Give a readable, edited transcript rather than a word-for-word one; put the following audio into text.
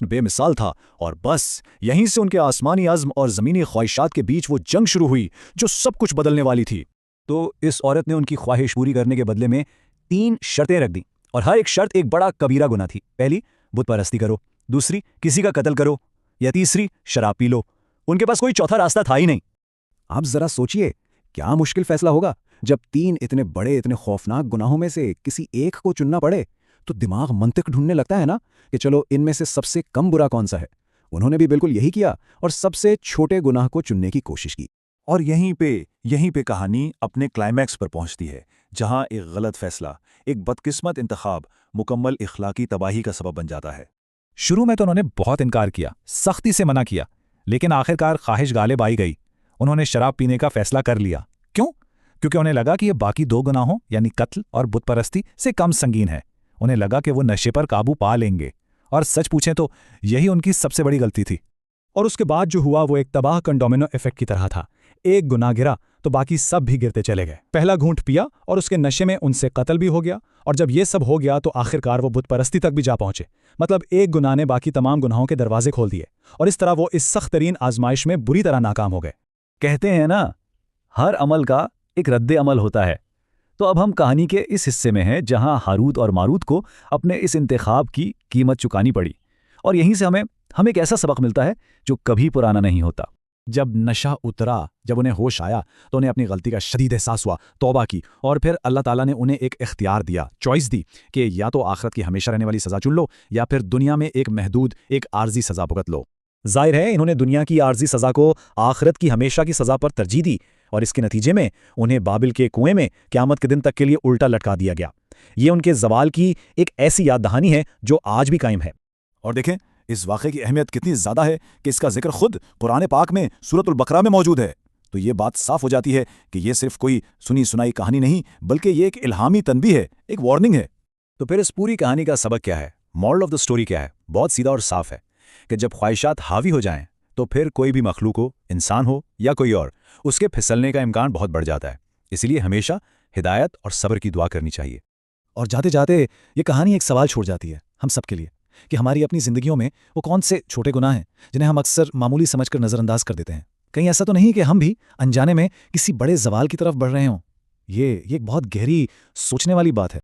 बेमिसाल था और बस यहीं से उनके आसमानी अज़्म और ज़मीनी ख्वाहिशात के बीच वो जंग शुरू हुई जो सब कुछ बदलने वाली थी। तो इस औरत ने उनकी ख्वाहिश पूरी करने के बदले में 3 शर्तें रख दी और हर एक शर्त एक बड़ा कबीरा गुनाह थी। पहली, बुत परस्ती करो। दूसरी, किसी का कत्ल करो। या तीसरी, शराब पी लो। उनके पास कोई चौथा रास्ता था ही नहीं। आप जरा सोचिए, क्या मुश्किल फैसला होगा जब 3 इतने बड़े, इतने खौफनाक गुनाहों में से किसी एक को चुनना पड़े। तो दिमाग मंतिक ढूंढने लगता है ना कि चलो इनमें से सबसे कम बुरा कौन सा है। उन्होंने भी बिल्कुल यही किया और सबसे छोटे गुनाह को चुनने की कोशिश की। और यहीं पे कहानी अपने क्लाइमैक्स पर पहुंचती है, जहां एक गलत फैसला, एक बदकिस्मत इंतखाब मुकम्मल इखलाकी तबाही का सबब बन जाता है। शुरू में तो उन्होंने बहुत इनकार किया, सख्ती से मना किया, लेकिन आखिरकार ख्वाहिश गालिब आई गई। उन्होंने शराब पीने का फैसला कर लिया। क्यों? क्योंकि उन्हें लगा कि ये बाकी 2 गुनाहों यानी कत्ल और बुत परस्ती से कम संगीन है। उन्हें लगा कि वो नशे पर काबू पा लेंगे, और सच पूछें तो यही उनकी सबसे बड़ी गलती थी। और उसके बाद जो हुआ वो एक तबाह कन डोमिनो इफेक्ट की तरह था। एक गुनाह गिरा तो बाकी सब भी गिरते चले गए। पहला घूंट पिया और उसके नशे में उनसे कत्ल भी हो गया, और जब ये सब हो गया तो आखिरकार वो बुत परस्ती तक भी जा पहुंचे। मतलब एक गुनाह ने बाकी तमाम गुनाहों के दरवाजे खोल दिए, और इस तरह वो इस सख्त तरीन आजमाइश में बुरी तरह नाकाम हो गए। कहते हैं ना, हर अमल का एक रद्द अमल होता है। तो अब हम कहानी के इस हिस्से में हैं जहां हारूत और मारूत को अपने इस इंतखाब की कीमत चुकानी पड़ी, और यहीं से हमें एक ऐसा सबक मिलता है जो कभी पुराना नहीं होता। जब नशा उतरा, जब उन्हें होश आया, तो उन्हें अपनी गलती का शदीद एहसास हुआ, तौबा की, और फिर अल्लाह ताला ने उन्हें एक इख्तियार दिया, चॉइस दी कि या तो आखिरत की हमेशा रहने वाली सज़ा चुन लो, या फिर दुनिया में एक महदूद, एक आर्जी सज़ा भुगत लो। जाहिर है इन्होंने दुनिया की आर्जी सज़ा को आखिरत की हमेशा की सज़ा पर तरजीह दी, और इसके नतीजे में उन्हें बाबिल के कुएं में क़यामत के दिन तक के लिए उल्टा लटका दिया गया। ये उनके ज़वाल की एक ऐसी याद दहानी है जो आज भी कायम है। और देखें इस वाक़े की अहमियत कितनी ज़्यादा है कि इसका जिक्र खुद कुरान पाक में सूरतुल बकरा में मौजूद है। तो ये बात साफ हो जाती है कि ये सिर्फ कोई सुनी सुनाई कहानी नहीं, बल्कि ये एक इल्हामी तनबीह है, एक वार्निंग है। तो फिर इस पूरी कहानी का सबक क्या है? मॉरल ऑफ द स्टोरी क्या है? बहुत सीधा और साफ है कि जब ख्वाहिशात हावी हो जाएं तो फिर कोई भी मखलूक हो, इंसान हो या कोई और, उसके फिसलने का इम्कान बहुत बढ़ जाता है। इसलिए हमेशा हिदायत और सब्र की दुआ करनी चाहिए। और जाते जाते ये कहानी एक सवाल छोड़ जाती है हम सब के लिए कि हमारी अपनी ज़िंदगियों में वो कौन से छोटे गुनाह हैं जिन्हें हम अक्सर मामूली समझकर नज़रअंदाज कर देते हैं। कहीं ऐसा तो नहीं कि हम भी अनजाने में किसी बड़े ज़वाल की तरफ बढ़ रहे हों। ये एक बहुत गहरी सोचने वाली बात है।